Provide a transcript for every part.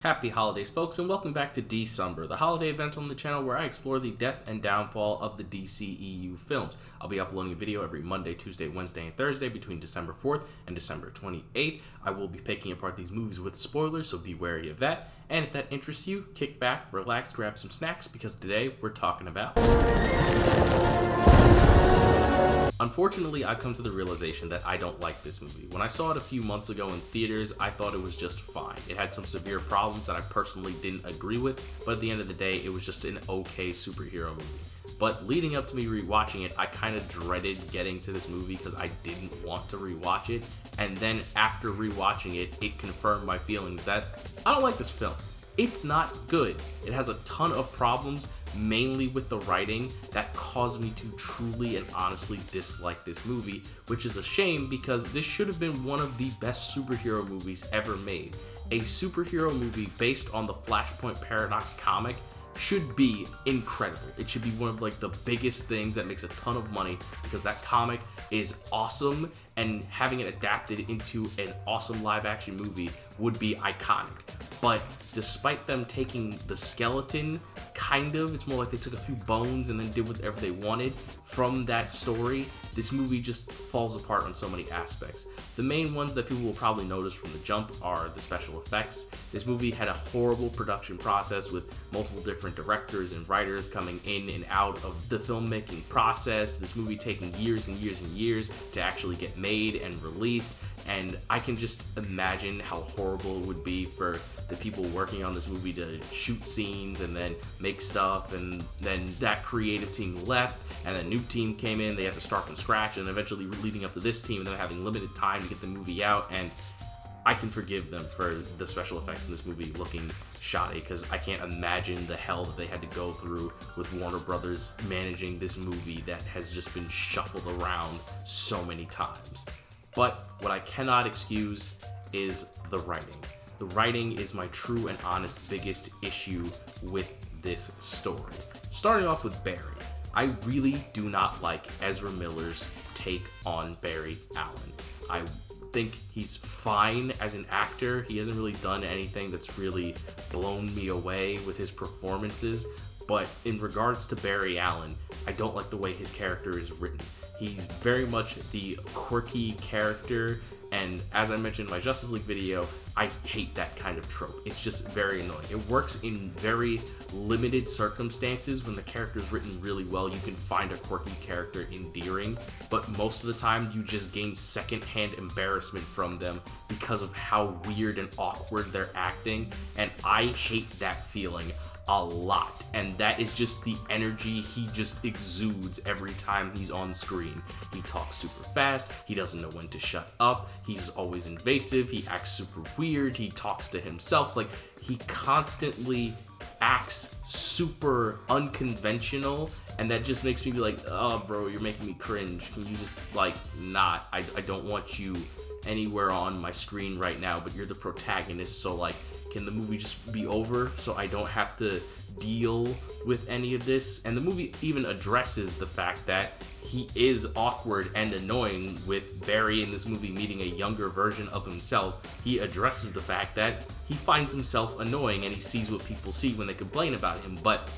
Happy holidays, folks, and welcome back to December, the holiday event on the channel where I explore the death and downfall of the DCEU films. I'll be uploading a video every Monday, Tuesday, Wednesday, and Thursday between December 4th and December 28th. I will be picking apart these movies with spoilers, so be wary of that. And if that interests you, kick back, relax, grab some snacks, because today we're talking about... Unfortunately, I've come to the realization that I don't like this movie. When I saw it a few months ago in theaters, I thought it was just fine. It had some severe problems that I personally didn't agree with, but at the end of the day, it was just an okay superhero movie. But leading up to me rewatching it, I kind of dreaded getting to this movie because I didn't want to rewatch it. And then after rewatching it, it confirmed my feelings that I don't like this film. It's not good. It has a ton of problems, mainly with the writing, that caused me to truly and honestly dislike this movie, which is a shame because this should have been one of the best superhero movies ever made. A superhero movie based on the Flashpoint Paradox comic should be incredible. It should be one of the biggest things that makes a ton of money because that comic is awesome, and having it adapted into an awesome live action movie would be iconic. But despite them taking the skeleton, it's more like they took a few bones and then did whatever they wanted from that story, this movie just falls apart on so many aspects. The main ones that people will probably notice from the jump are the special effects. This movie had a horrible production process with multiple different directors and writers coming in and out of the filmmaking process. This movie taking years and years and years to actually get made and released, and I can just imagine how horrible it would be for the people working on this movie to shoot scenes and then make stuff, and then that creative team left and a new team came in. They had to start from scratch, and eventually leading up to this team and then having limited time to get the movie out. And I can forgive them for the special effects in this movie looking shoddy because I can't imagine the hell that they had to go through with Warner Brothers managing this movie that has just been shuffled around so many times. But what I cannot excuse is the writing. The writing is my true and honest biggest issue with this story. Starting off with Barry. I really do not like Ezra Miller's take on Barry Allen. I think he's fine as an actor. He hasn't really done anything that's really blown me away with his performances. But in regards to Barry Allen, I don't like the way his character is written. He's very much the quirky character, and as I mentioned in my Justice League video, I hate that kind of trope. It's just very annoying. It works in very limited circumstances. When the character is written really well, you can find a quirky character endearing, but most of the time you just gain secondhand embarrassment from them because of how weird and awkward they're acting, and I hate that feeling a lot. And that is just the energy he just exudes every time he's on screen. He talks super fast, he doesn't know when to shut up, he's always invasive, he acts super weird, he talks to himself, he constantly acts super unconventional, and that just makes me be like, oh bro, you're making me cringe. Can you just not? I don't want you anywhere on my screen right now, but you're the protagonist, so can the movie just be over so I don't have to deal with any of this? And the movie even addresses the fact that he is awkward and annoying with Barry in this movie meeting a younger version of himself. He addresses the fact that he finds himself annoying and he sees what people see when they complain about him. But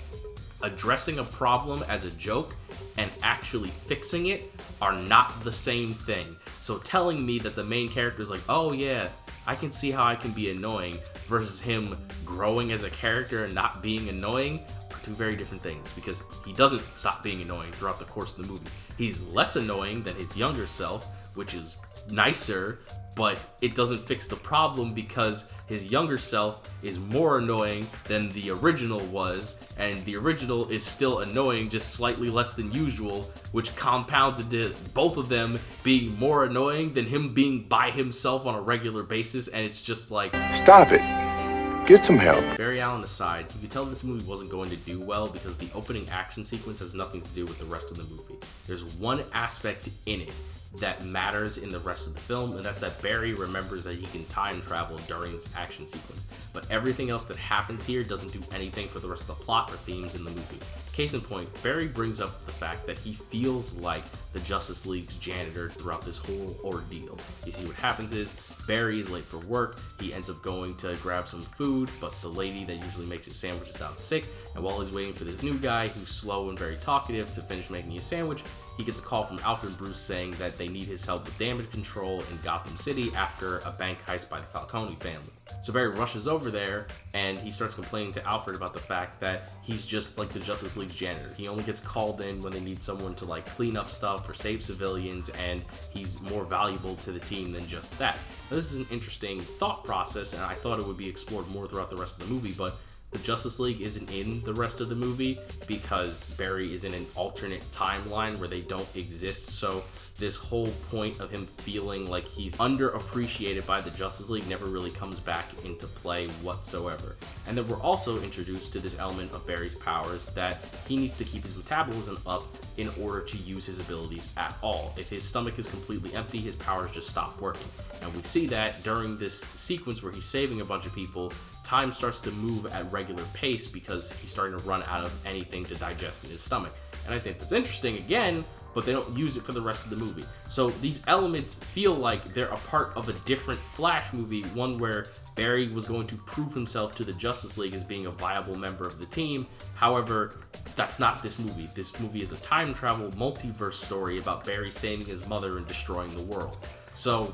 addressing a problem as a joke and actually fixing it are not the same thing. So telling me that the main character is like, oh yeah, I can see how I can be annoying, versus him growing as a character and not being annoying are two very different things, because he doesn't stop being annoying throughout the course of the movie. He's less annoying than his younger self, which is nicer, but it doesn't fix the problem because his younger self is more annoying than the original was, and the original is still annoying, just slightly less than usual, which compounds into both of them being more annoying than him being by himself on a regular basis, and it's just stop it. Get some help. Barry Allen aside, you could tell this movie wasn't going to do well because the opening action sequence has nothing to do with the rest of the movie. There's one aspect in it that matters in the rest of the film, and that's that Barry remembers that he can time travel during this action sequence. But everything else that happens here doesn't do anything for the rest of the plot or themes in the movie. Case in point, Barry brings up the fact that he feels like the Justice League's janitor throughout this whole ordeal. You see, what happens is Barry is late for work. He ends up going to grab some food, but the lady that usually makes his sandwich is out sick. And while he's waiting for this new guy, who's slow and very talkative, to finish making his sandwich, he gets a call from Alfred and Bruce saying that they need his help with damage control in Gotham City after a bank heist by the Falcone family. So Barry rushes over there and he starts complaining to Alfred about the fact that he's just like the Justice League's janitor. He only gets called in when they need someone to like clean up stuff or save civilians, and he's more valuable to the team than just that. Now, this is an interesting thought process, and I thought it would be explored more throughout the rest of the movie, but the Justice League isn't in the rest of the movie because Barry is in an alternate timeline where they don't exist. So this whole point of him feeling like he's underappreciated by the Justice League never really comes back into play whatsoever. And then we're also introduced to this element of Barry's powers that he needs to keep his metabolism up in order to use his abilities at all. If his stomach is completely empty, his powers just stop working. And we see that during this sequence where he's saving a bunch of people, time starts to move at regular pace because he's starting to run out of anything to digest in his stomach. And I think that's interesting again, but they don't use it for the rest of the movie. So these elements feel like they're a part of a different Flash movie, one where Barry was going to prove himself to the Justice League as being a viable member of the team. However, that's not this movie. This movie is a time travel multiverse story about Barry saving his mother and destroying the world. So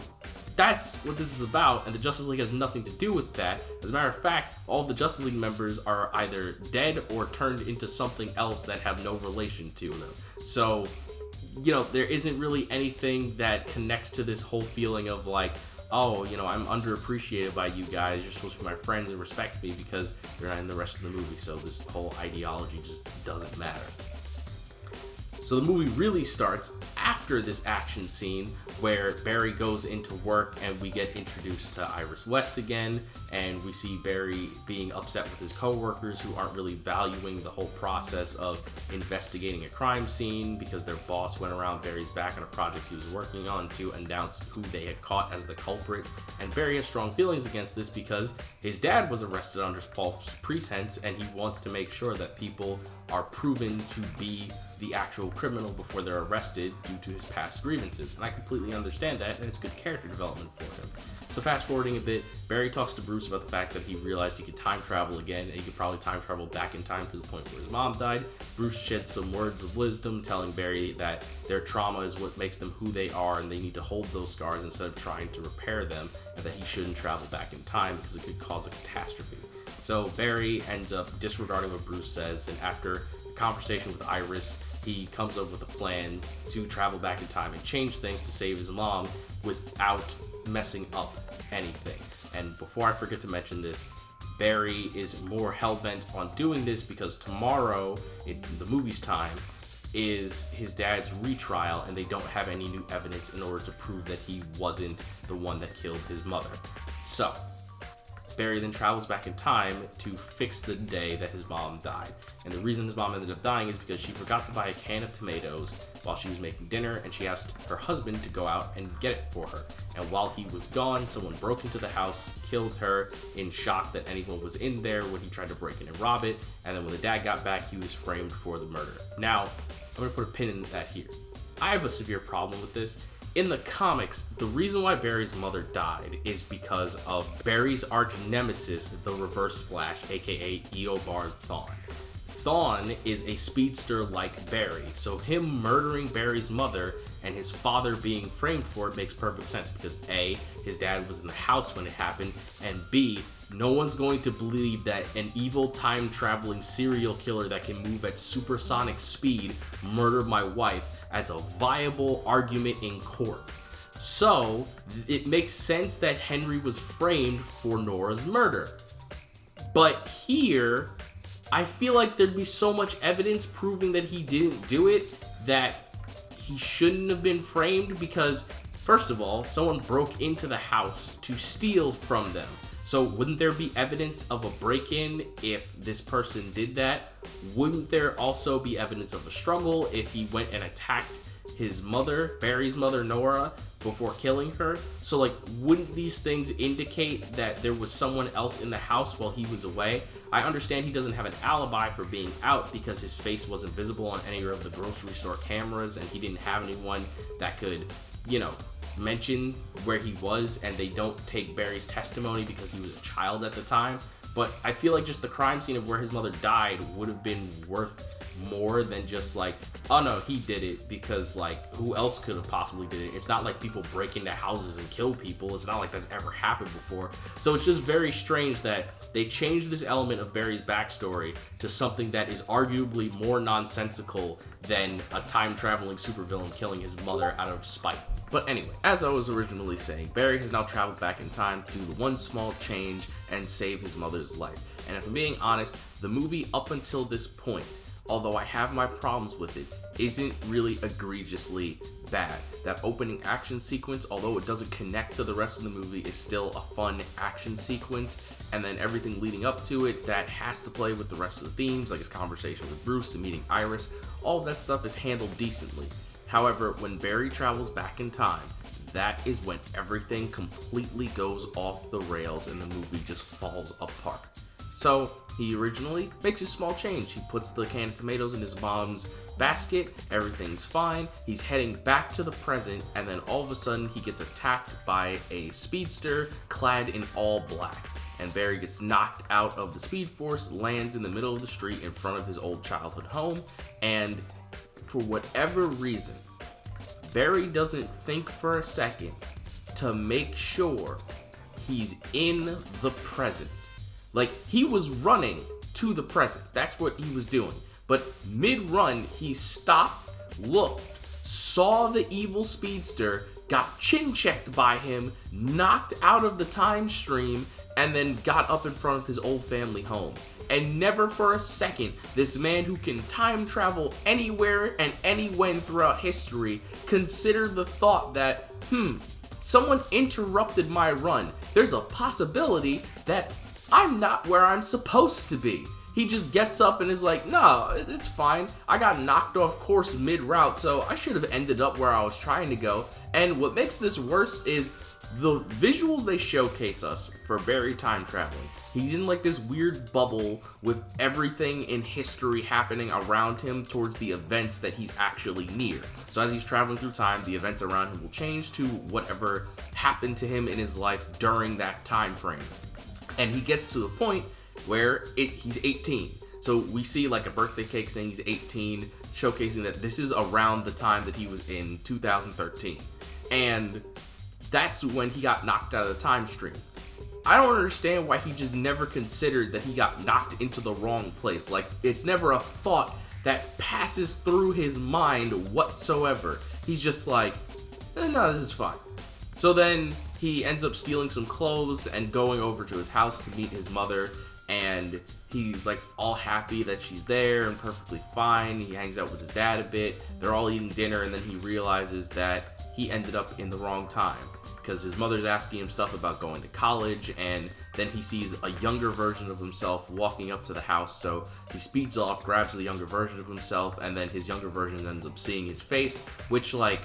that's what this is about, and the Justice League has nothing to do with that. As a matter of fact, all of the Justice League members are either dead or turned into something else that have no relation to them. So, you know, there isn't really anything that connects to this whole feeling of like, oh, you know, I'm underappreciated by you guys. You're supposed to be my friends and respect me, because they're not in the rest of the movie. So this whole ideology just doesn't matter. So the movie really starts after this action scene where Barry goes into work and we get introduced to Iris West again, and we see Barry being upset with his coworkers who aren't really valuing the whole process of investigating a crime scene because their boss went around Barry's back on a project he was working on to announce who they had caught as the culprit. And Barry has strong feelings against this because his dad was arrested under false pretense, and he wants to make sure that people are proven to be the actual criminal before they're arrested due to his past grievances. And I completely understand that, and it's good character development for him. So fast forwarding a bit, Barry talks to Bruce about the fact that he realized he could time travel again, and he could probably time travel back in time to the point where his mom died. Bruce sheds some words of wisdom, telling Barry that their trauma is what makes them who they are, and they need to hold those scars instead of trying to repair them, and that he shouldn't travel back in time because it could cause a catastrophe. So Barry ends up disregarding what Bruce says, and after a conversation with Iris, he comes up with a plan to travel back in time and change things to save his mom without messing up anything. And before I forget to mention this, Barry is more hell-bent on doing this because tomorrow, in the movie's time, is his dad's retrial, and they don't have any new evidence in order to prove that he wasn't the one that killed his mother. So Barry then travels back in time to fix the day that his mom died. And the reason his mom ended up dying is because she forgot to buy a can of tomatoes while she was making dinner, and she asked her husband to go out and get it for her. And while he was gone, someone broke into the house, killed her in shock that anyone was in there when he tried to break in and rob it. And then when the dad got back, he was framed for the murder. Now, I'm going to put a pin in that here. I have a severe problem with this. In the comics, the reason why Barry's mother died is because of Barry's arch nemesis, the Reverse Flash, aka Eobard Thawne. Thawne is a speedster like Barry, so him murdering Barry's mother and his father being framed for it makes perfect sense because A, his dad was in the house when it happened, and B, no one's going to believe that an evil time-traveling serial killer that can move at supersonic speed murdered my wife as a viable argument in court. So, it makes sense that Henry was framed for Nora's murder. But here, I feel like there'd be so much evidence proving that he didn't do it that he shouldn't have been framed because, first of all, someone broke into the house to steal from them. So wouldn't there be evidence of a break-in if this person did that? Wouldn't there also be evidence of a struggle if he went and attacked his mother, Barry's mother, Nora, before killing her? So like, wouldn't these things indicate that there was someone else in the house while he was away? I understand he doesn't have an alibi for being out because his face wasn't visible on any of the grocery store cameras and he didn't have anyone that could, you know, mention where he was, and they don't take Barry's testimony because he was a child at the time. But I feel like just the crime scene of where his mother died would have been worth more than just like, oh no, he did it, because like who else could have possibly did it? It's not like people break into houses and kill people. It's not like that's ever happened before. So it's just very strange that they changed this element of Barry's backstory to something that is arguably more nonsensical than a time-traveling supervillain killing his mother out of spite. But anyway, as I was originally saying, Barry has now traveled back in time to do the one small change and save his mother's life. And if I'm being honest, the movie up until this point, although I have my problems with it, isn't really egregiously bad. That opening action sequence, although it doesn't connect to the rest of the movie, is still a fun action sequence. And then everything leading up to it that has to play with the rest of the themes, like his conversation with Bruce and meeting Iris, all of that stuff is handled decently. However, when Barry travels back in time, that is when everything completely goes off the rails and the movie just falls apart. So he originally makes a small change. He puts the can of tomatoes in his mom's basket, everything's fine, he's heading back to the present, and then all of a sudden he gets attacked by a speedster clad in all black. And Barry gets knocked out of the Speed Force, lands in the middle of the street in front of his old childhood home, and for whatever reason, Barry doesn't think for a second to make sure he's in the present. Like, he was running to the present. That's what he was doing. But mid-run, he stopped, looked, saw the evil speedster, got chin-checked by him, knocked out of the time stream, and then got up in front of his old family home. And never for a second, this man who can time travel anywhere and anywhen throughout history considered the thought that, someone interrupted my run. There's a possibility that I'm not where I'm supposed to be. He just gets up and is like, no, it's fine. I got knocked off course mid-route, so I should have ended up where I was trying to go. And what makes this worse is the visuals they showcase us for Barry time traveling. He's in like this weird bubble with everything in history happening around him towards the events that he's actually near. So as he's traveling through time, the events around him will change to whatever happened to him in his life during that time frame. And he gets to the point where he's 18. So we see like a birthday cake saying he's 18, showcasing that this is around the time that he was in 2013. And that's when he got knocked out of the time stream. I don't understand why he just never considered that he got knocked into the wrong place. Like, it's never a thought that passes through his mind whatsoever. He's just like, no, this is fine. So then he ends up stealing some clothes and going over to his house to meet his mother, and he's like all happy that she's there and perfectly fine. He hangs out with his dad a bit. They're all eating dinner, and then he realizes that he ended up in the wrong time because his mother's asking him stuff about going to college, and then he sees a younger version of himself walking up to the house. So he speeds off, grabs the younger version of himself, and then his younger version ends up seeing his face, which, like,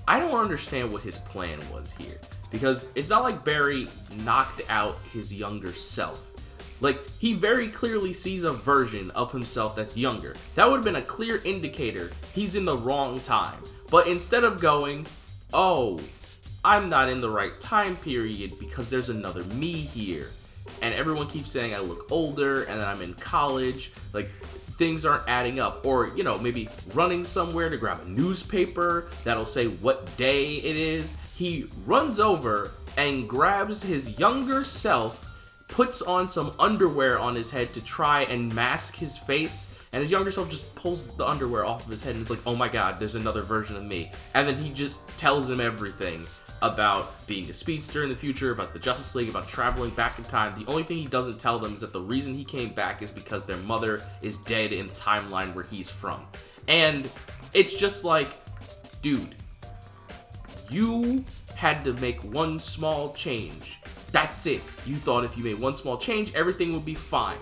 I don't understand what his plan was here, because it's not like Barry knocked out his younger self. Like, he very clearly sees a version of himself that's younger. That would have been a clear indicator he's in the wrong time. But instead of going, oh, I'm not in the right time period because there's another me here, and everyone keeps saying I look older and that I'm in college, like, things aren't adding up. Or, you know, maybe running somewhere to grab a newspaper that'll say what day it is. He runs over and grabs his younger self, puts on some underwear on his head to try and mask his face, and his younger self just pulls the underwear off of his head and it's like, oh my god, there's another version of me. And then he just tells him everything about being a speedster in the future, about the Justice League, about traveling back in time. The only thing he doesn't tell them is that the reason he came back is because their mother is dead in the timeline where he's from. And it's just like, dude, you had to make one small change. That's it. You thought if you made one small change, everything would be fine.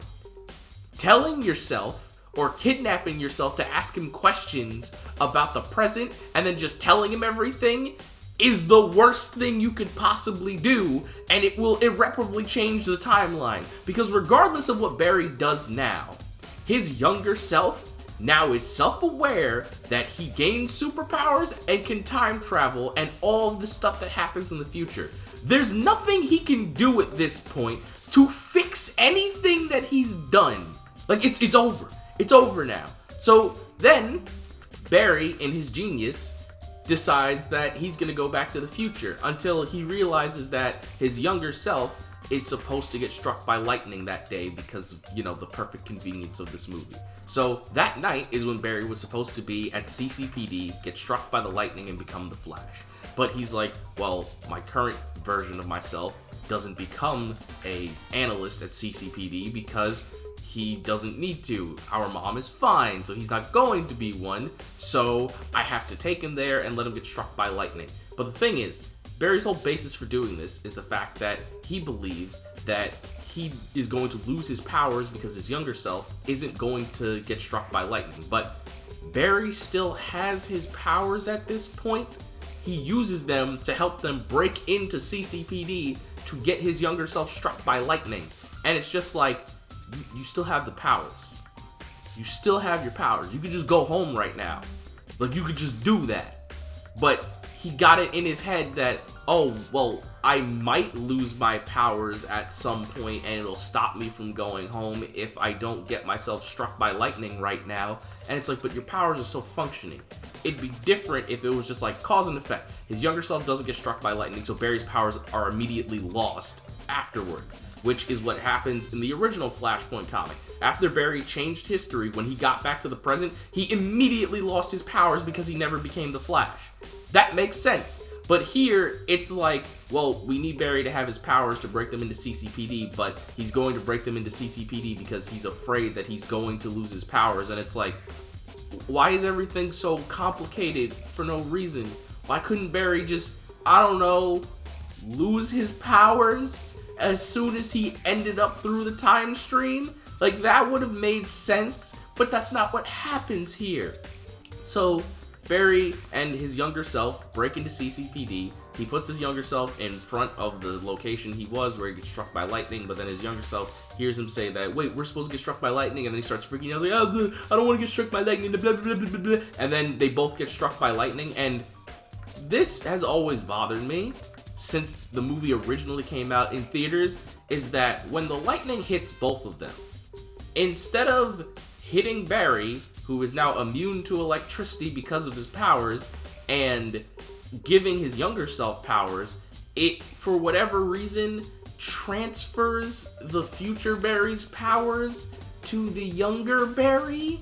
Telling yourself or kidnapping yourself to ask him questions about the present and then just telling him everything is the worst thing you could possibly do, and it will irreparably change the timeline. Because regardless of what Barry does now, his younger self now is self-aware that he gains superpowers and can time travel and all of the stuff that happens in the future. There's nothing he can do at this point to fix anything that he's done. Like, it's over. It's over now. So then, Barry, in his genius, decides that he's gonna go back to the future until he realizes that his younger self is supposed to get struck by lightning that day because of, you know, the perfect convenience of this movie. So that night is when Barry was supposed to be at CCPD, get struck by the lightning, and become the Flash. But he's like, well, my current version of myself doesn't become a analyst at CCPD because he doesn't need to. Our mom is fine, so he's not going to be one. So I have to take him there and let him get struck by lightning. But the thing is, Barry's whole basis for doing this is the fact that he believes that he is going to lose his powers because his younger self isn't going to get struck by lightning. But Barry still has his powers at this point. He uses them to help them break into CCPD to get his younger self struck by lightning. And it's just like, you still have the powers. You still have your powers. You could just go home right now. Like, you could just do that. But he got it in his head that, oh, well, I might lose my powers at some point and it'll stop me from going home if I don't get myself struck by lightning right now. And it's like, but your powers are still functioning. It'd be different if it was just like cause and effect. His younger self doesn't get struck by lightning, so Barry's powers are immediately lost afterwards, which is what happens in the original Flashpoint comic. After Barry changed history, when he got back to the present, he immediately lost his powers because he never became the Flash. That makes sense. But here, it's like, well, we need Barry to have his powers to break them into CCPD, but he's going to break them into CCPD because he's afraid that he's going to lose his powers. And it's like, why is everything so complicated for no reason? Why couldn't Barry just, I don't know, lose his powers as soon as he ended up through the time stream? Like, that would have made sense, but that's not what happens here. So Barry and his younger self break into CCPD. He puts his younger self in front of the location he was where he gets struck by lightning, but then his younger self hears him say that, wait, we're supposed to get struck by lightning, and then he starts freaking out, like, oh, I don't want to get struck by lightning, blah, blah, blah, blah, blah. And then they both get struck by lightning, and this has always bothered me since the movie originally came out in theaters, is that when the lightning hits both of them, instead of hitting Barry, who is now immune to electricity because of his powers, and giving his younger self powers, it, for whatever reason, transfers the future Barry's powers to the younger Barry.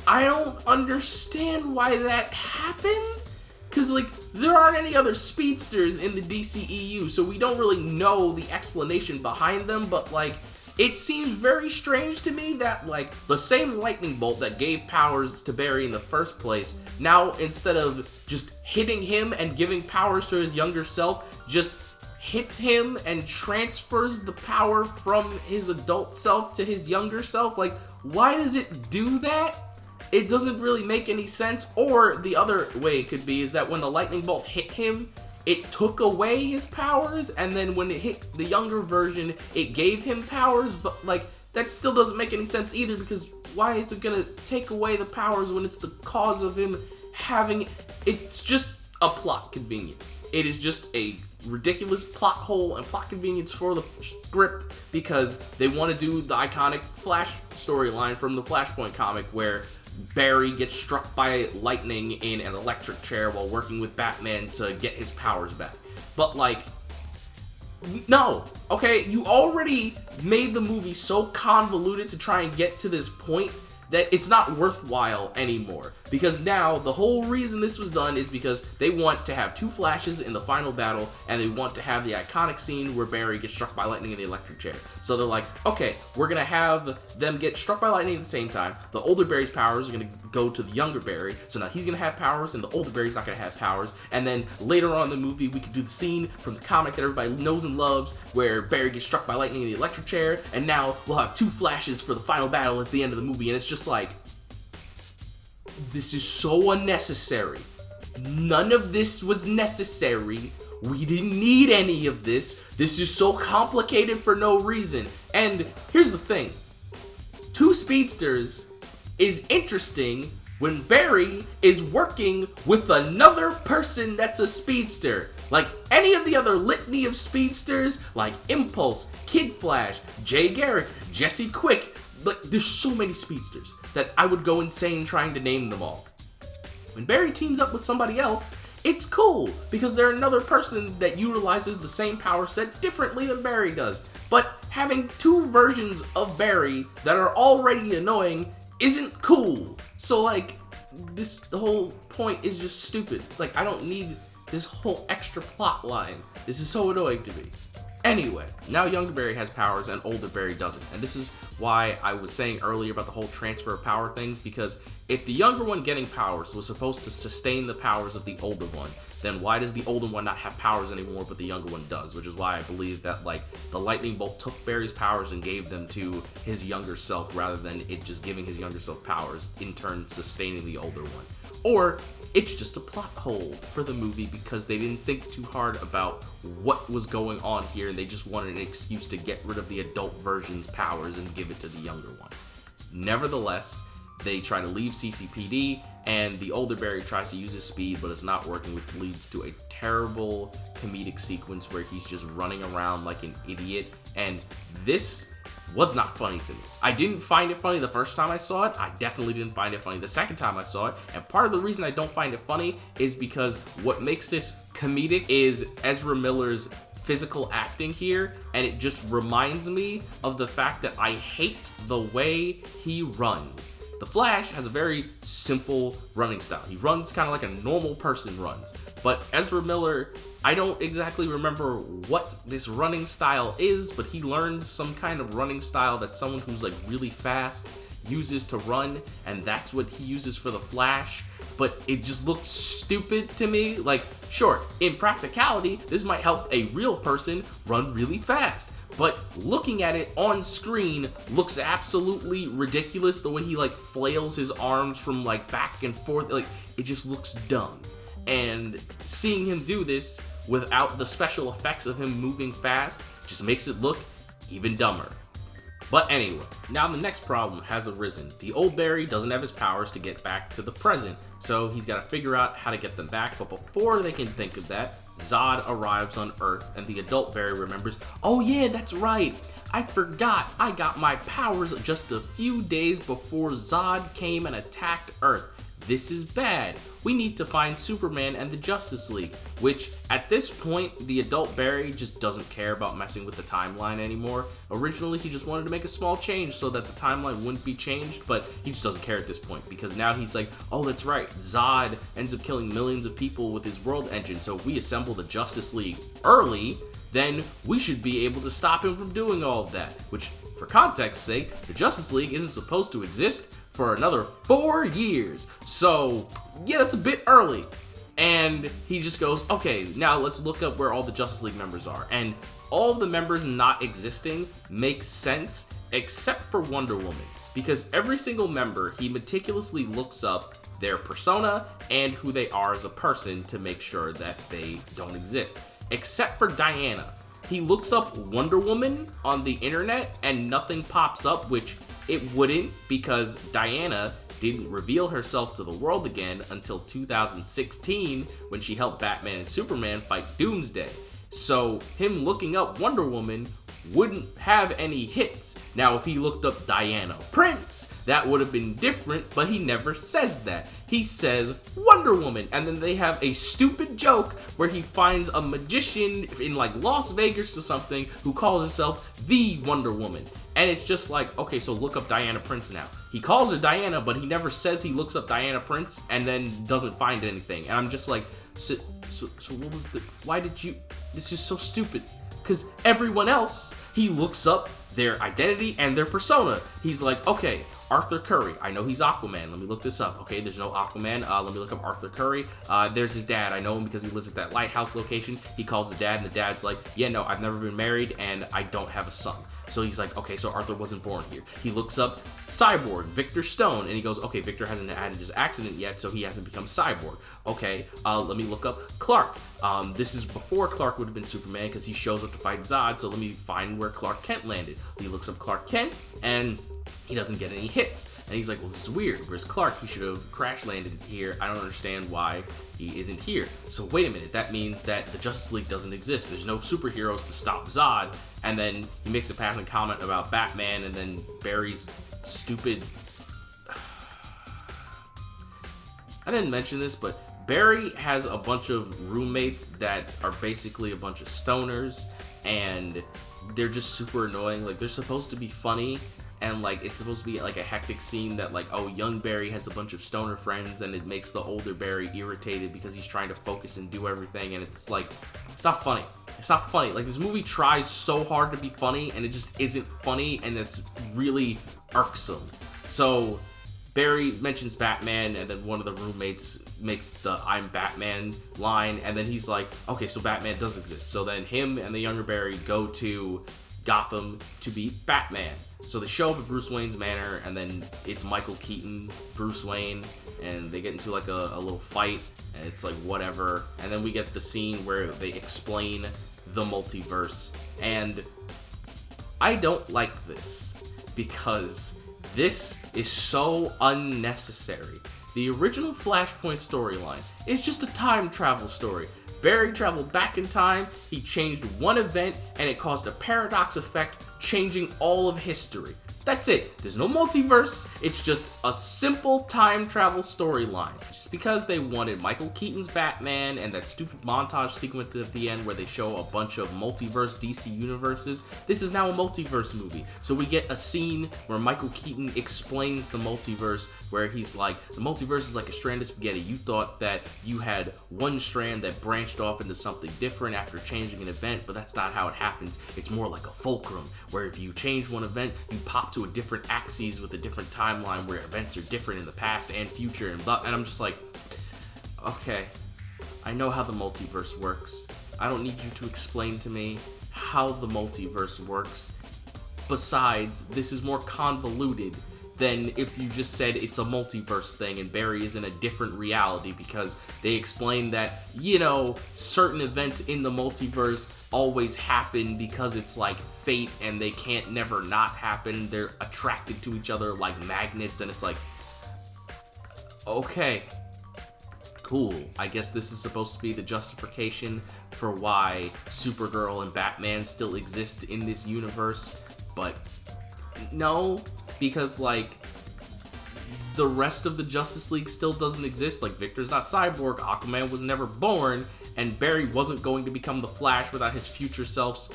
I don't understand why that happened, because, like, there aren't any other speedsters in the DCEU, so we don't really know the explanation behind them, but, like, it seems very strange to me that, like, the same lightning bolt that gave powers to Barry in the first place, now, instead of just hitting him and giving powers to his younger self, just hits him and transfers the power from his adult self to his younger self. Like, why does it do that? It doesn't really make any sense. Or the other way it could be is that when the lightning bolt hit him, it took away his powers, and then when it hit the younger version, it gave him powers. But, like, that still doesn't make any sense either, because why is it gonna take away the powers when it's the cause of him having... It's just a plot convenience. It is just a ridiculous plot hole and plot convenience for the script, because they want to do the iconic Flash storyline from the Flashpoint comic where Barry gets struck by lightning in an electric chair while working with Batman to get his powers back. But, like, no, okay, you already made the movie so convoluted to try and get to this point that it's not worthwhile anymore. Because now, the whole reason this was done is because they want to have two Flashes in the final battle, and they want to have the iconic scene where Barry gets struck by lightning in the electric chair. So they're like, okay, we're gonna have them get struck by lightning at the same time. The older Barry's powers are gonna go to the younger Barry, so now he's gonna have powers, and the older Barry's not gonna have powers. And then later on in the movie, we could do the scene from the comic that everybody knows and loves, where Barry gets struck by lightning in the electric chair, and now we'll have two Flashes for the final battle at the end of the movie, and it's just like, this is so unnecessary. None of this was necessary. We didn't need any of this. This is so complicated for no reason. And here's the thing. Two speedsters is interesting when Barry is working with another person that's a speedster. Like any of the other litany of speedsters, like Impulse, Kid Flash, Jay Garrick, Jesse Quick. Like, there's so many speedsters that I would go insane trying to name them all. When Barry teams up with somebody else, it's cool because they're another person that utilizes the same power set differently than Barry does. But having two versions of Barry that are already annoying isn't cool. So like, the whole point is just stupid. Like, I don't need this whole extra plot line. This is so annoying to me. Anyway, now younger Barry has powers and older Barry doesn't. And this is why I was saying earlier about the whole transfer of power things, because if the younger one getting powers was supposed to sustain the powers of the older one, then why does the older one not have powers anymore but the younger one does? Which is why I believe that like the lightning bolt took Barry's powers and gave them to his younger self rather than it just giving his younger self powers, in turn sustaining the older one. Or it's just a plot hole for the movie because they didn't think too hard about what was going on here and they just wanted an excuse to get rid of the adult version's powers and give it to the younger one. Nevertheless, they try to leave CCPD and the older Barry tries to use his speed, but it's not working, which leads to a terrible comedic sequence where he's just running around like an idiot, and this was not funny to me. I didn't find it funny the first time I saw it. I definitely didn't find it funny the second time I saw it. And part of the reason I don't find it funny is because what makes this comedic is Ezra Miller's physical acting here, and it just reminds me of the fact that I hate the way he runs. The Flash has a very simple running style. He runs kind of like a normal person runs. But Ezra Miller, I don't exactly remember what this running style is, but he learned some kind of running style that someone who's like really fast uses to run, and that's what he uses for the Flash. But it just looks stupid to me. Like, sure, in practicality, this might help a real person run really fast. But looking at it on screen looks absolutely ridiculous. The way he like flails his arms from like back and forth, like it just looks dumb. And seeing him do this without the special effects of him moving fast just makes it look even dumber. But anyway, now the next problem has arisen. The old Barry doesn't have his powers to get back to the present, so he's got to figure out how to get them back. But before they can think of that, Zod arrives on Earth, and the adult Barry remembers, oh yeah, that's right, I forgot I got my powers just a few days before Zod came and attacked Earth. This is bad. We need to find Superman and the Justice League, which at this point, the adult Barry just doesn't care about messing with the timeline anymore. Originally, he just wanted to make a small change so that the timeline wouldn't be changed, but he just doesn't care at this point because now he's like, oh, that's right, Zod ends up killing millions of people with his world engine, so if we assemble the Justice League early, then we should be able to stop him from doing all of that, which, for context's sake, the Justice League isn't supposed to exist for another 4 years. So, yeah, that's a bit early. And he just goes, okay, now let's look up where all the Justice League members are. And all the members not existing makes sense, except for Wonder Woman. Because every single member, he meticulously looks up their persona and who they are as a person to make sure that they don't exist. Except for Diana. He looks up Wonder Woman on the internet and nothing pops up, which it wouldn't, because Diana didn't reveal herself to the world again until 2016 when she helped Batman and Superman fight Doomsday. So him looking up Wonder Woman wouldn't have any hits. Now if he looked up Diana Prince, that would have been different, but he never says that. He says Wonder Woman, and then they have a stupid joke where he finds a magician in like Las Vegas or something who calls herself the Wonder Woman. And it's just like, okay, so look up Diana Prince now. He calls her Diana, but he never says he looks up Diana Prince and then doesn't find anything. And I'm just like, so what was why did you, this is so stupid. Because everyone else, he looks up their identity and their persona. He's like, okay, Arthur Curry. I know he's Aquaman. Let me look this up. Okay, there's no Aquaman. Let me look up Arthur Curry. There's his dad. I know him because he lives at that lighthouse location. He calls the dad, and the dad's like, yeah, no, I've never been married, and I don't have a son. So he's like, okay, so Arthur wasn't born here. He looks up Cyborg, Victor Stone, and he goes, okay, Victor hasn't had his accident yet, so he hasn't become Cyborg. Okay, let me look up Clark. This is before Clark would have been Superman because he shows up to fight Zod, so let me find where Clark Kent landed. He looks up Clark Kent, and he doesn't get any hits. And he's like, well, this is weird. Where's Clark? He should have crash landed here. I don't understand why he isn't here. So wait a minute, that means that the Justice League doesn't exist. There's no superheroes to stop Zod. And then he makes a passing comment about Batman, and then Barry's stupid... I didn't mention this, but Barry has a bunch of roommates that are basically a bunch of stoners, and they're just super annoying. Like, they're supposed to be funny, and like it's supposed to be like a hectic scene that like, oh, young Barry has a bunch of stoner friends, and it makes the older Barry irritated because he's trying to focus and do everything, and it's like, it's not funny. It's not funny. Like, this movie tries so hard to be funny, and it just isn't funny, and it's really irksome. So Barry mentions Batman, and then one of the roommates makes the "I'm Batman" line, and then he's like, okay, so Batman does exist. So then him and the younger Barry go to Gotham to beat Batman. So they show up at Bruce Wayne's manor, and then it's Michael Keaton, Bruce Wayne, and they get into like a little fight, and it's like whatever. And then we get the scene where they explain the multiverse, and I don't like this because this is so unnecessary. The original Flashpoint storyline is just a time travel story. Barry traveled back in time, he changed one event, and it caused a paradox effect, changing all of history. That's it. There's no multiverse. It's just a simple time travel storyline. Just because they wanted Michael Keaton's Batman and that stupid montage sequence at the end where they show a bunch of multiverse DC universes, this is now a multiverse movie. So we get a scene where Michael Keaton explains the multiverse, where he's like, the multiverse is like a strand of spaghetti. You thought that you had one strand that branched off into something different after changing an event, but that's not how it happens. It's more like a fulcrum, where if you change one event, you pop to a different axes with a different timeline where events are different in the past and future, and I'm just like, okay, I know how the multiverse works. I don't need you to explain to me how the multiverse works. Besides, this is more convoluted than if you just said it's a multiverse thing and Barry is in a different reality, because they explain that, you know, certain events in the multiverse always happen because it's like fate and they can't never not happen. They're attracted to each other like magnets, and it's like, okay, cool. I guess this is supposed to be the justification for why Supergirl and Batman still exist in this universe, but no, because like the rest of the Justice League still doesn't exist. Like, Victor's not Cyborg, Aquaman was never born, and Barry wasn't going to become the Flash without his future self's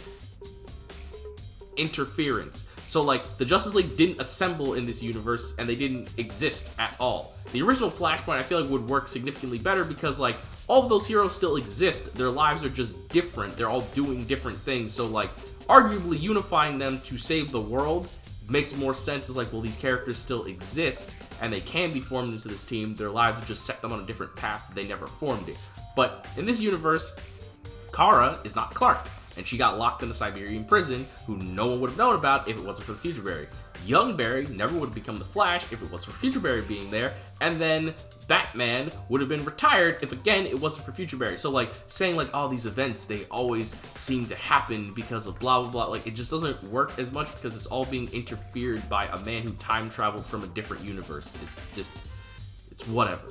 interference. So like, the Justice League didn't assemble in this universe, and they didn't exist at all. The original Flashpoint I feel like would work significantly better because like, all of those heroes still exist. Their lives are just different. They're all doing different things. So like, arguably unifying them to save the world makes more sense. It's like, well, these characters still exist and they can be formed into this team. Their lives would just set them on a different path. They never formed it. But in this universe, Kara is not Clark, and she got locked in a Siberian prison who no one would have known about if it wasn't for Future Barry. Young Barry never would have become the Flash if it wasn't for Future Barry being there, and then Batman would have been retired if, again, it wasn't for Future Barry. So like, saying like, oh, these events, they always seem to happen because of blah blah blah, like, it just doesn't work as much because it's all being interfered by a man who time traveled from a different universe. It's whatever.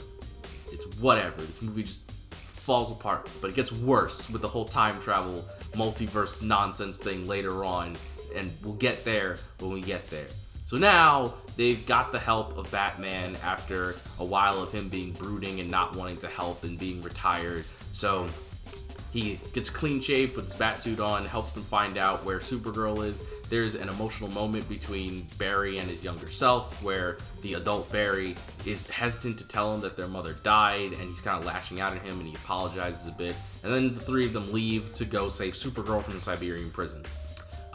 This movie just falls apart, but it gets worse with the whole time travel multiverse nonsense thing later on, and we'll get there when we get there. So now they've got the help of Batman after a while of him being brooding and not wanting to help and being retired. So he gets clean shaved, puts his batsuit on, helps them find out where Supergirl is. There's an emotional moment between Barry and his younger self where the adult Barry is hesitant to tell him that their mother died, and he's kind of lashing out at him, and he apologizes a bit. And then the three of them leave to go save Supergirl from the Siberian prison.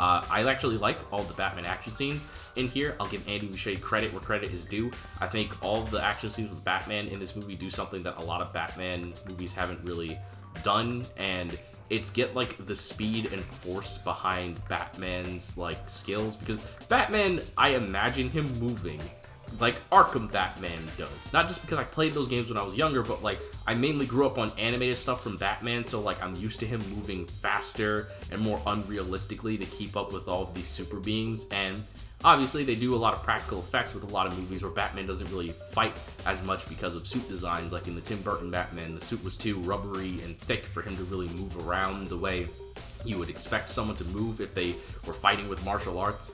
I actually like all the Batman action scenes in here. I'll give Andy Muschietti credit where credit is due. I think all of the action scenes with Batman in this movie do something that a lot of Batman movies haven't really done, and it's get like the speed and force behind Batman's like skills, because Batman, I imagine him moving like Arkham Batman does. Not just because I played those games when I was younger, but like I mainly grew up on animated stuff from Batman, so like I'm used to him moving faster and more unrealistically to keep up with all of these super beings. And obviously they do a lot of practical effects with a lot of movies where Batman doesn't really fight as much because of suit designs. Like in the Tim Burton Batman, the suit was too rubbery and thick for him to really move around the way you would expect someone to move if they were fighting with martial arts.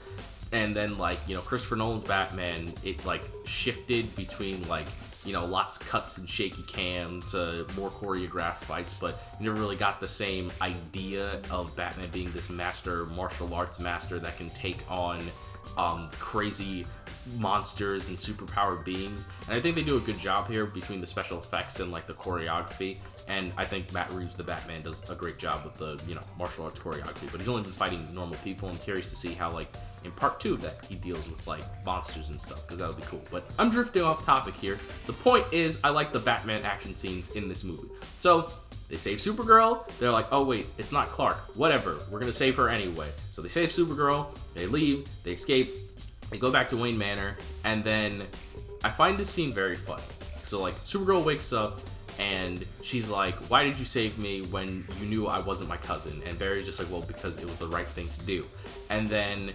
And then, like, you know, Christopher Nolan's Batman, it, like, shifted between, like, you know, lots of cuts and shaky cam to more choreographed fights, but you never really got the same idea of Batman being this master, martial arts master that can take on crazy monsters and superpowered beings. And I think they do a good job here between the special effects and, like, the choreography. And I think Matt Reeves, the Batman, does a great job with the, you know, martial arts choreography. But he's only been fighting normal people. I'm curious to see how, like, in part 2 of that, he deals with, like, monsters and stuff, because that would be cool. But I'm drifting off topic here. The point is, I like the Batman action scenes in this movie. So, they save Supergirl. They're like, oh, wait, it's not Clark. Whatever. We're going to save her anyway. So they save Supergirl. They leave. They escape. They go back to Wayne Manor. And then I find this scene very funny. So, like, Supergirl wakes up. And she's like, why did you save me when you knew I wasn't my cousin? And Barry's just like, well, because it was the right thing to do. And then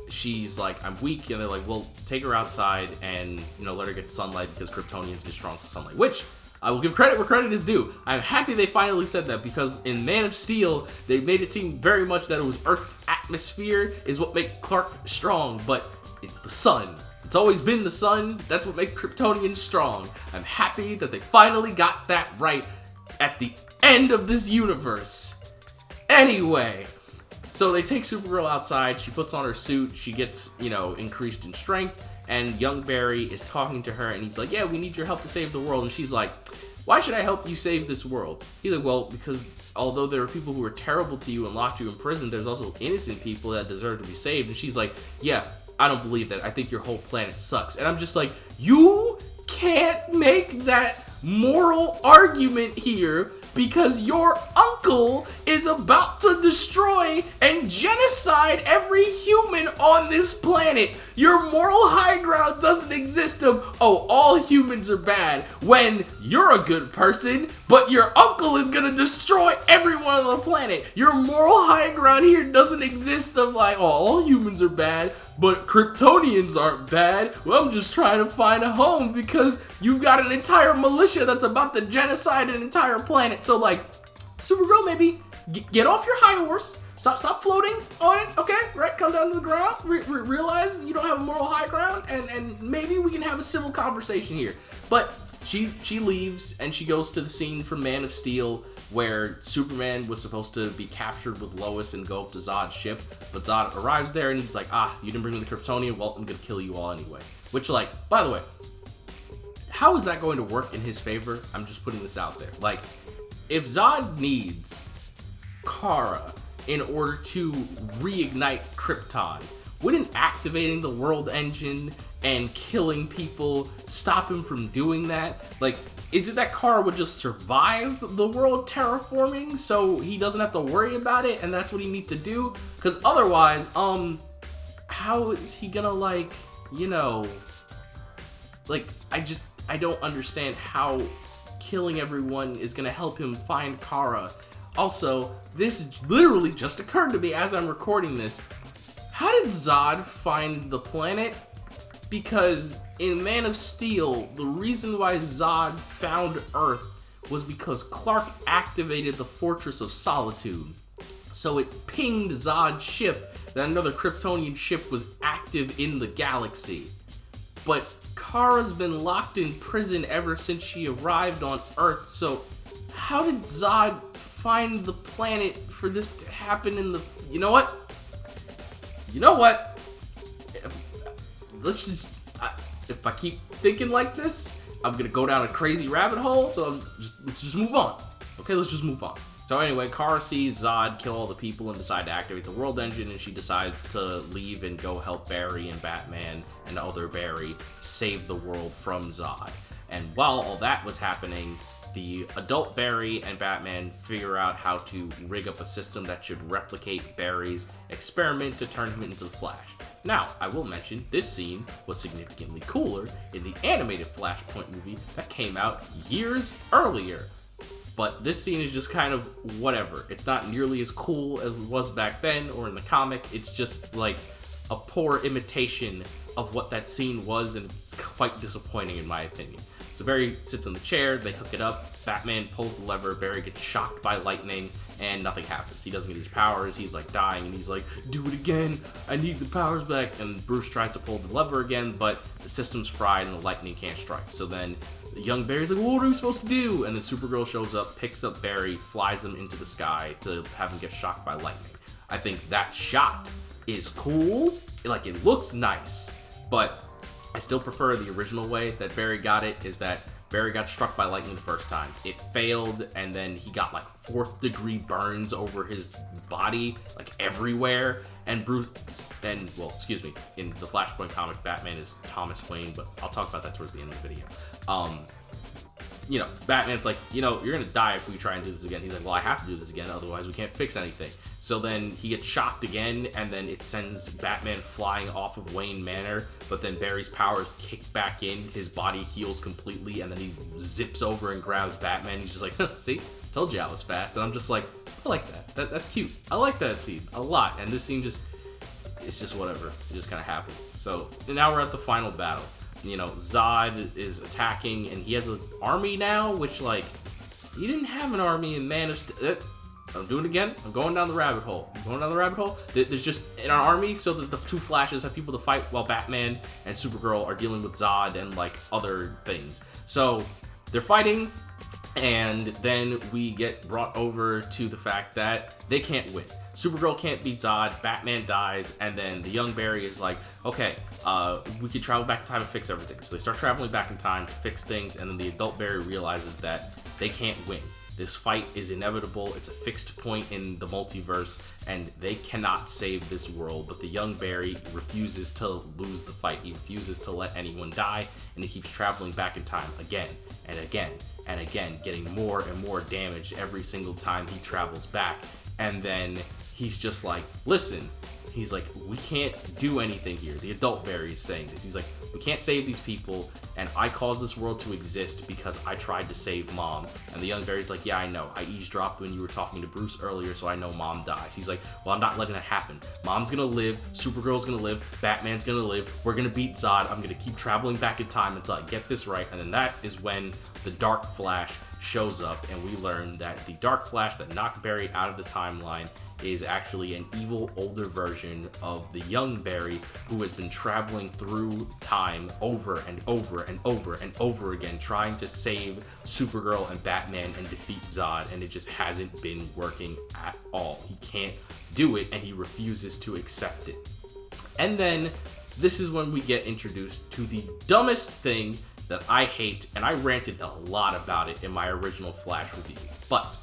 she's like, I'm weak. And they're like, well, take her outside and, you know, let her get sunlight because Kryptonians get strong from sunlight. Which, I will give credit where credit is due. I'm happy they finally said that, because in Man of Steel, they made it seem very much that it was Earth's atmosphere is what made Clark strong. But it's the sun. It's always been the sun. That's what makes Kryptonians strong. I'm happy that they finally got that right at the end of this universe. Anyway, so they take Supergirl outside. She puts on her suit. She gets, you know, increased in strength. And young Barry is talking to her, and he's like, yeah, we need your help to save the world. And she's like, why should I help you save this world? He's like, well, because although there are people who are terrible to you and locked you in prison, there's also innocent people that deserve to be saved. And she's like, yeah, I don't believe that. I think your whole planet sucks. And I'm just like, you can't make that moral argument here, because your uncle is about to destroy and genocide every human on this planet. Your moral high ground doesn't exist of, oh, all humans are bad, when you're a good person, but your uncle is gonna destroy everyone on the planet. Your moral high ground here doesn't exist of like, oh, all humans are bad, but Kryptonians aren't bad. Well, I'm just trying to find a home because you've got an entire militia that's about to genocide an entire planet. So, like, Supergirl, maybe get off your high horse. Stop floating on it, okay? Right? Come down to the ground. Realize you don't have a moral high ground, and maybe we can have a civil conversation here. But she leaves, and she goes to the scene from Man of Steel, where Superman was supposed to be captured with Lois and go up to Zod's ship, but Zod arrives there and he's like, you didn't bring me the Kryptonian, well, I'm gonna kill you all anyway. Which, like, by the way, how is that going to work in his favor? I'm just putting this out there. Like, if Zod needs Kara in order to reignite Krypton, wouldn't activating the world engine and killing people stop him from doing that? Like, is it that Kara would just survive the world terraforming so he doesn't have to worry about it and that's what he needs to do? Because otherwise, how is he gonna, like, you know, like, I don't understand how killing everyone is gonna help him find Kara. Also, this literally just occurred to me as I'm recording this. How did Zod find the planet? Because in Man of Steel, the reason why Zod found Earth was because Clark activated the Fortress of Solitude. So it pinged Zod's ship that another Kryptonian ship was active in the galaxy. But Kara's been locked in prison ever since she arrived on Earth, so how did Zod find the planet for this to happen in the... You know what? Let's just... if I keep thinking like this, I'm gonna go down a crazy rabbit hole, so let's just move on. Okay, let's just move on. So anyway, Kara sees Zod kill all the people and decide to activate the world engine, and she decides to leave and go help Barry and Batman and other Barry save the world from Zod. And while all that was happening, the adult Barry and Batman figure out how to rig up a system that should replicate Barry's experiment to turn him into the Flash. Now, I will mention, this scene was significantly cooler in the animated Flashpoint movie that came out years earlier. But this scene is just kind of whatever. It's not nearly as cool as it was back then or in the comic. It's just like a poor imitation of what that scene was, and it's quite disappointing in my opinion. So Barry sits on the chair, they hook it up, Batman pulls the lever, Barry gets shocked by lightning, and nothing happens. He doesn't get his powers, he's like dying, and he's like, do it again, I need the powers back. And Bruce tries to pull the lever again, but the system's fried and the lightning can't strike. So then young Barry's like, well, what are we supposed to do? And then Supergirl shows up, picks up Barry, flies him into the sky to have him get shocked by lightning. I think that shot is cool, like it looks nice, but I still prefer the original way that Barry got it, is that Barry got struck by lightning the first time. It failed, and then he got like 4th degree burns over his body, like everywhere. And in the Flashpoint comic, Batman is Thomas Wayne, but I'll talk about that towards the end of the video. Batman's like, you're gonna die if we try and do this again. He's like, well, I have to do this again, otherwise we can't fix anything. So then he gets shocked again, and then it sends Batman flying off of Wayne Manor, but then Barry's powers kick back in, his body heals completely, and then he zips over and grabs Batman. He's just like, see, told you I was fast. And I'm just like, I like that. That's cute. I like that scene a lot. And this scene it's just whatever. It just kind of happens. So now we're at the final battle. Zod is attacking, and he has an army now, which, like, he didn't have an army in Man of Steel. I'm doing it again. I'm going down the rabbit hole. There's just an army so that the two Flashes have people to fight while Batman and Supergirl are dealing with Zod and, like, other things. So they're fighting, and then we get brought over to the fact that they can't win. Supergirl can't beat Zod, Batman dies, and then the young Barry is like, okay, we can travel back in time and fix everything. So they start traveling back in time to fix things, and then the adult Barry realizes that they can't win. This fight is inevitable, it's a fixed point in the multiverse, and they cannot save this world. But the young Barry refuses to lose the fight. He refuses to let anyone die, and he keeps traveling back in time again and again and again, getting more and more damage every single time he travels back. And then he's just like, listen, he's like, we can't do anything here. The adult Barry is saying this. He's like, we can't save these people, and I caused this world to exist because I tried to save Mom. And the young Barry's like, yeah, I know. I eavesdropped when you were talking to Bruce earlier, so I know Mom dies. He's like, well, I'm not letting that happen. Mom's gonna live, Supergirl's gonna live, Batman's gonna live, we're gonna beat Zod, I'm gonna keep traveling back in time until I get this right. And then that is when the Dark Flash shows up, and we learn that the Dark Flash that knocked Barry out of the timeline is actually an evil older version of the young Barry, who has been traveling through time over and over and over and over again, trying to save Supergirl and Batman and defeat Zod, and it just hasn't been working at all. He can't do it, and he refuses to accept it. And then this is when we get introduced to the dumbest thing that I hate, and I ranted a lot about it in my original Flash review. But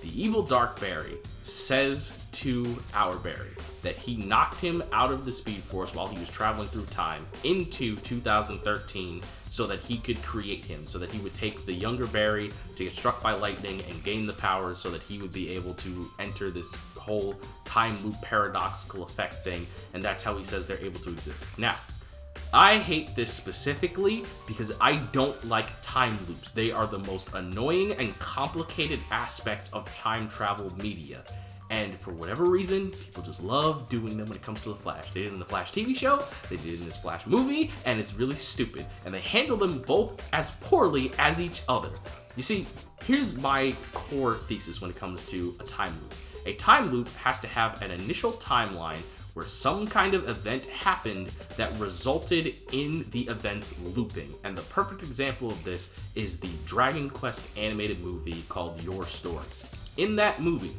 the evil Dark Barry says to our Barry that he knocked him out of the Speed Force while he was traveling through time into 2013 so that he could create him, so that he would take the younger Barry to get struck by lightning and gain the powers so that he would be able to enter this whole time loop paradoxical effect thing, and that's how he says they're able to exist. Now, I hate this specifically because I don't like time loops. They are the most annoying and complicated aspect of time travel media. And for whatever reason, people just love doing them when it comes to the Flash. They did it in the Flash TV show, they did it in this Flash movie, and it's really stupid. And they handle them both as poorly as each other. You see, here's my core thesis when it comes to a time loop. A time loop has to have an initial timeline where some kind of event happened that resulted in the events looping. And the perfect example of this is the Dragon Quest animated movie called Your Story. In that movie,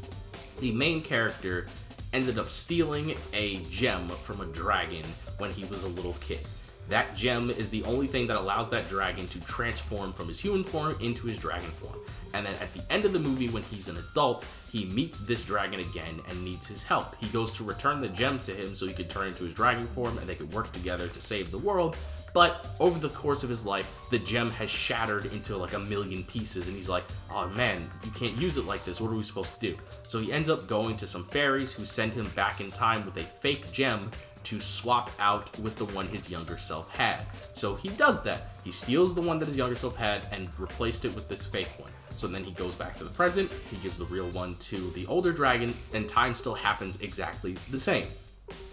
the main character ended up stealing a gem from a dragon when he was a little kid. That gem is the only thing that allows that dragon to transform from his human form into his dragon form. And then at the end of the movie, when he's an adult, he meets this dragon again and needs his help. He goes to return the gem to him so he could turn into his dragon form and they could work together to save the world. But over the course of his life, the gem has shattered into like a million pieces, and he's like, oh man, you can't use it like this, what are we supposed to do? So he ends up going to some fairies who send him back in time with a fake gem to swap out with the one his younger self had. So he does that. He steals the one that his younger self had and replaced it with this fake one. So then he goes back to the present, he gives the real one to the older dragon, and time still happens exactly the same.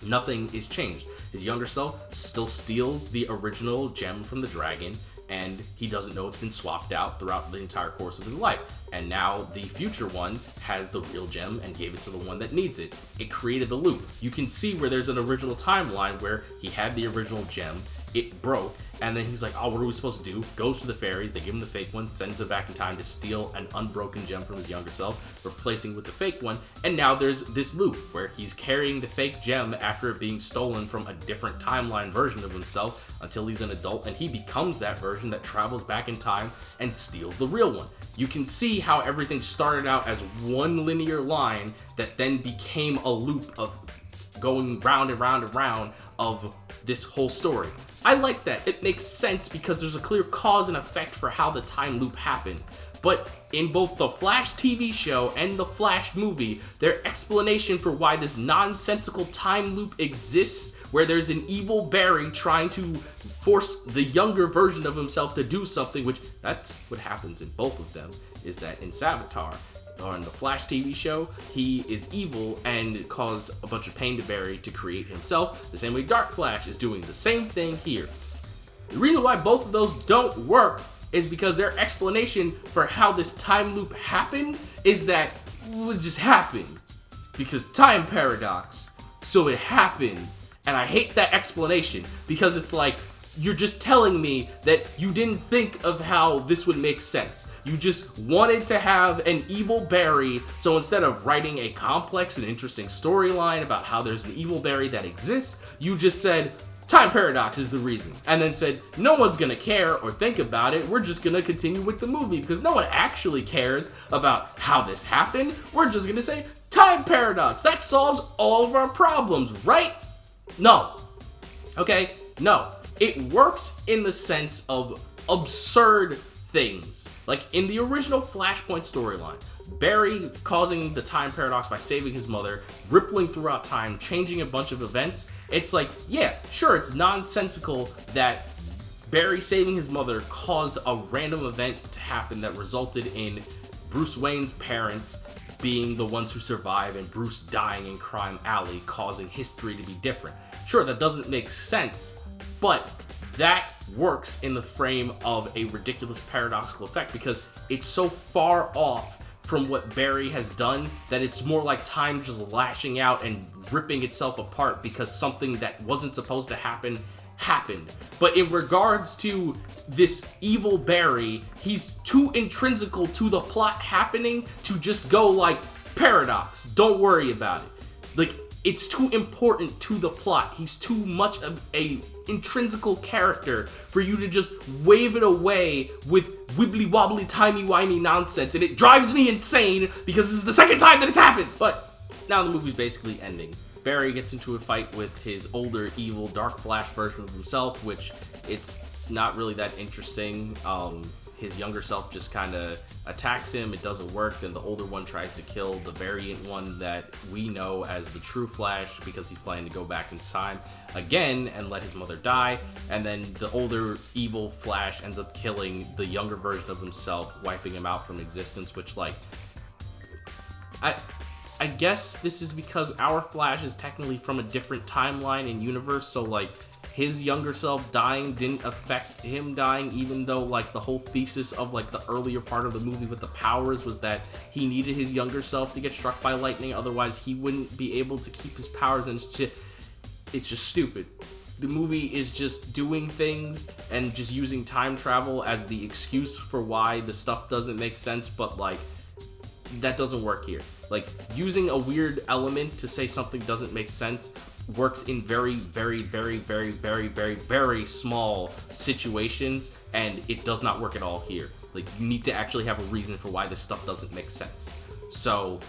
Nothing is changed. His younger self still steals the original gem from the dragon, and he doesn't know it's been swapped out throughout the entire course of his life. And now the future one has the real gem and gave it to the one that needs it. It created the loop. You can see where there's an original timeline where he had the original gem, it broke, and then he's like, oh, what are we supposed to do? Goes to the fairies, they give him the fake one, sends it back in time to steal an unbroken gem from his younger self, replacing with the fake one, and now there's this loop where he's carrying the fake gem after it being stolen from a different timeline version of himself until he's an adult, and he becomes that version that travels back in time and steals the real one. You can see how everything started out as one linear line that then became a loop of going round and round and round of this whole story. I like that. It makes sense because there's a clear cause and effect for how the time loop happened. But in both the Flash TV show and the Flash movie, their explanation for why this nonsensical time loop exists, where there's an evil Barry trying to force the younger version of himself to do something, which that's what happens in both of them, is that in Savitar, or in the Flash TV show, he is evil and caused a bunch of pain to Barry to create himself, the same way Dark Flash is doing the same thing here. The reason why both of those don't work is because their explanation for how this time loop happened is that it just happened. Because time paradox, so it happened. And I hate that explanation because it's like, you're just telling me that you didn't think of how this would make sense. You just wanted to have an evil Barry, so instead of writing a complex and interesting storyline about how there's an evil Barry that exists, you just said, time paradox is the reason. And then said, no one's gonna care or think about it, we're just gonna continue with the movie because no one actually cares about how this happened. We're just gonna say, time paradox, that solves all of our problems, right? No. Okay? No. It works in the sense of absurd things. Like in the original Flashpoint storyline, Barry causing the time paradox by saving his mother, rippling throughout time, changing a bunch of events. It's like, yeah, sure, it's nonsensical that Barry saving his mother caused a random event to happen that resulted in Bruce Wayne's parents being the ones who survive and Bruce dying in Crime Alley, causing history to be different. Sure, that doesn't make sense, but that works in the frame of a ridiculous paradoxical effect because it's so far off from what Barry has done that it's more like time just lashing out and ripping itself apart because something that wasn't supposed to happen happened. But in regards to this evil Barry, he's too intrinsical to the plot happening to just go like, paradox, don't worry about it. Like, it's too important to the plot. He's too much of a intrinsical character for you to just wave it away with wibbly wobbly timey wimey nonsense, and it drives me insane because this is the second time that it's happened. But now the movie's basically ending. Barry gets into a fight with his older evil Dark Flash version of himself, which it's not really that interesting. His younger self just kind of attacks him. It doesn't work. Then the older one tries to kill the variant one that we know as the true Flash because he's planning to go back in time again and let his mother die. And then the older evil Flash ends up killing the younger version of himself, wiping him out from existence, which, like, I guess this is because our Flash is technically from a different timeline and universe, so, like, his younger self dying didn't affect him dying, even though, like, the whole thesis of, like, the earlier part of the movie with the powers was that he needed his younger self to get struck by lightning, otherwise he wouldn't be able to keep his powers and shit. It's just stupid. The movie is just doing things and just using time travel as the excuse for why the stuff doesn't make sense, but, like, that doesn't work here. Like, using a weird element to say something doesn't make sense works in very, very, very, very, very, very, very small situations, and it does not work at all here. Like, you need to actually have a reason for why this stuff doesn't make sense. So,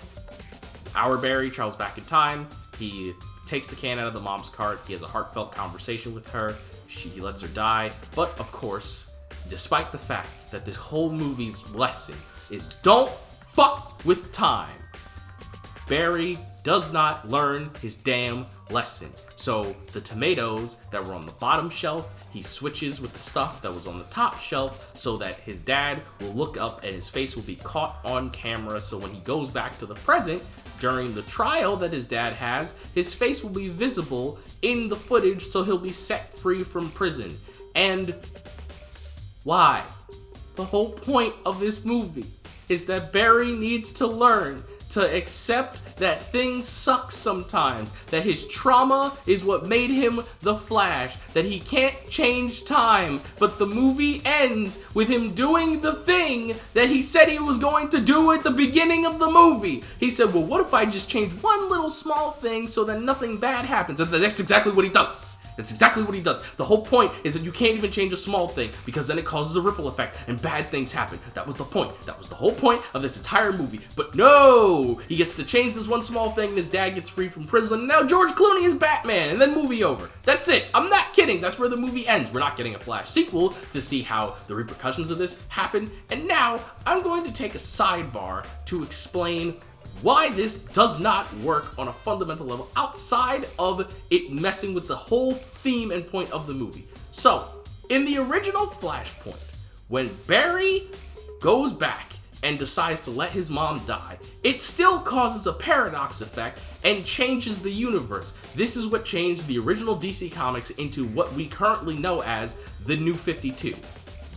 our Barry travels back in time. He takes the can out of the mom's cart. He has a heartfelt conversation with her. He lets her die. But, of course, despite the fact that this whole movie's lesson is don't fuck with time, Barry does not learn his damn lesson. So the tomatoes that were on the bottom shelf, he switches with the stuff that was on the top shelf so that his dad will look up and his face will be caught on camera. So when he goes back to the present, during the trial that his dad has, his face will be visible in the footage so he'll be set free from prison. And why? The whole point of this movie is that Barry needs to learn to accept that things suck sometimes, that his trauma is what made him the Flash, that he can't change time, but the movie ends with him doing the thing that he said he was going to do at the beginning of the movie. He said, well, what if I just change one little small thing so that nothing bad happens? And that's exactly what he does. That's exactly what he does. The whole point is that you can't even change a small thing because then it causes a ripple effect and bad things happen. That was the point. That was the whole point of this entire movie. But no! He gets to change this one small thing and his dad gets free from prison. And now George Clooney is Batman and then movie over. That's it. I'm not kidding. That's where the movie ends. We're not getting a Flash sequel to see how the repercussions of this happen. And now I'm going to take a sidebar to explain why this does not work on a fundamental level outside of it messing with the whole theme and point of the movie. So, in the original Flashpoint, when Barry goes back and decides to let his mom die, it still causes a paradox effect and changes the universe. This is what changed the original DC Comics into what we currently know as the New 52.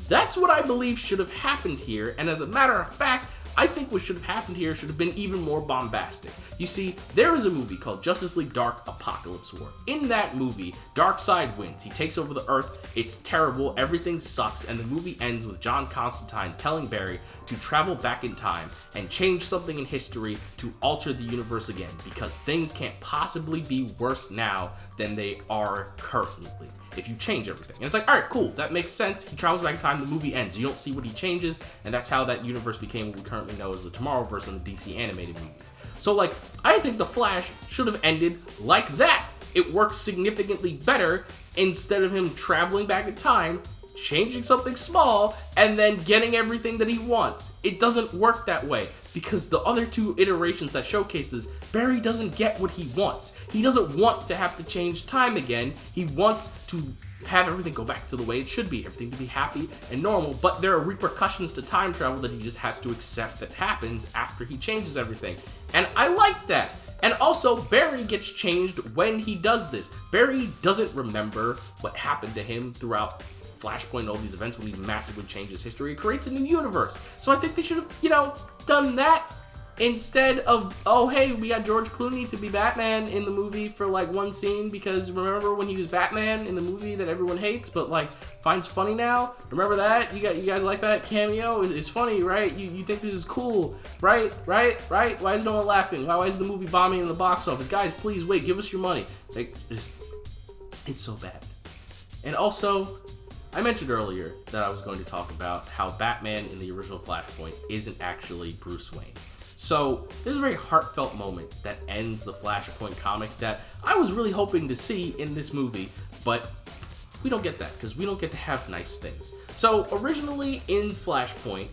That's what I believe should have happened here, and as a matter of fact, I think what should have happened here should have been even more bombastic. You see, there is a movie called Justice League Dark Apocalypse War. In that movie, Darkseid wins. He takes over the Earth. It's terrible. Everything sucks. And the movie ends with John Constantine telling Barry to travel back in time and change something in history to alter the universe again, because things can't possibly be worse now than they are currently if you change everything. And it's like, all right, cool, that makes sense. He travels back in time, the movie ends. You don't see what he changes, and that's how that universe became what we currently know as the Tomorrowverse in the DC animated movies. So, like, I think The Flash should have ended like that. It works significantly better instead of him traveling back in time, changing something small, and then getting everything that he wants. It doesn't work that way, because the other two iterations that showcase this, Barry doesn't get what he wants. He doesn't want to have to change time again. He wants to have everything go back to the way it should be, everything to be happy and normal, but there are repercussions to time travel that he just has to accept that happens after he changes everything. And I like that. And also, Barry gets changed when he does this. Barry doesn't remember what happened to him throughout Flashpoint and all these events when he massively changes history. It creates a new universe. So I think they should have, done that instead of, oh, hey, we got George Clooney to be Batman in the movie for, like, one scene, because remember when he was Batman in the movie that everyone hates but, like, finds funny now? Remember that? You guys like that cameo? It's funny, right? You think this is cool, right? Right? Why is no one laughing? Why is the movie bombing in the box office? Guys, please, wait, give us your money. Like, it's so bad. And also, I mentioned earlier that I was going to talk about how Batman in the original Flashpoint isn't actually Bruce Wayne. So there's a very heartfelt moment that ends the Flashpoint comic that I was really hoping to see in this movie, but we don't get that because we don't get to have nice things. So originally in Flashpoint,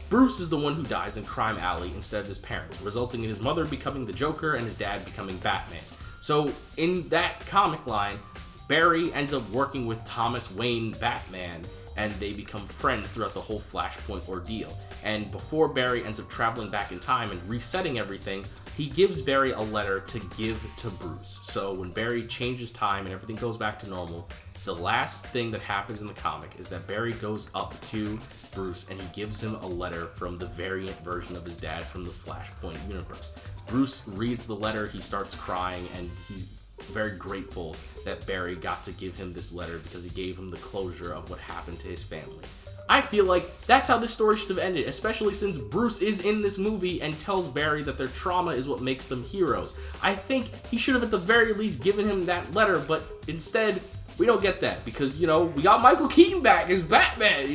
Bruce is the one who dies in Crime Alley instead of his parents, resulting in his mother becoming the Joker and his dad becoming Batman. So in that comic line, Barry ends up working with Thomas Wayne Batman, and they become friends throughout the whole Flashpoint ordeal. And before Barry ends up traveling back in time and resetting everything, he gives Barry a letter to give to Bruce. So when Barry changes time and everything goes back to normal, the last thing that happens in the comic is that Barry goes up to Bruce and he gives him a letter from the variant version of his dad from the Flashpoint universe. Bruce reads the letter, he starts crying, and he's very grateful that Barry got to give him this letter because he gave him the closure of what happened to his family. I feel like that's how this story should have ended, especially since Bruce is in this movie and tells Barry that their trauma is what makes them heroes. I think he should have at the very least given him that letter, but instead, we don't get that because, we got Michael Keaton back as Batman.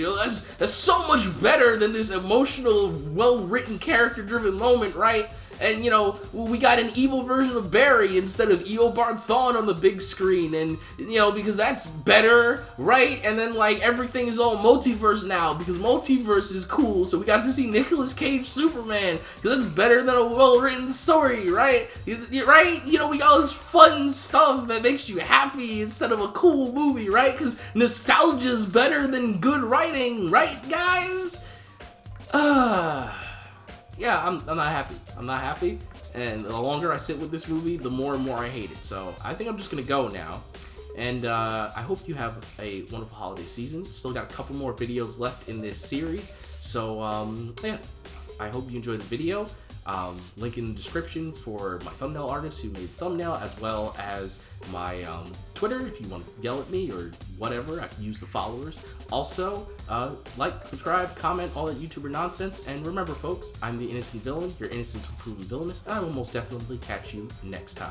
That's so much better than this emotional, well-written, character-driven moment, right? And, you know, we got an evil version of Barry instead of Eobard Thawne on the big screen, and, you know, because that's better, right? And then, like, everything is all multiverse now, because multiverse is cool, so we got to see Nicolas Cage Superman, because that's better than a well-written story, right? Right? You know, we got all this fun stuff that makes you happy instead of a cool movie, right? Because nostalgia is better than good writing, right, guys? Yeah, I'm not happy. I'm not happy, and the longer I sit with this movie, the more and more I hate it. So I think I'm just gonna go now, and I hope you have a wonderful holiday season. Still got a couple more videos left in this series, so yeah, I hope you enjoyed the video. Link in the description for my thumbnail artist who made the thumbnail, as well as my Twitter if you want to yell at me or whatever. I can use the followers. Also, like, subscribe, comment, all that YouTuber nonsense. And remember, folks, I'm the innocent villain. You're innocent until proven villainous, and I will most definitely catch you next time.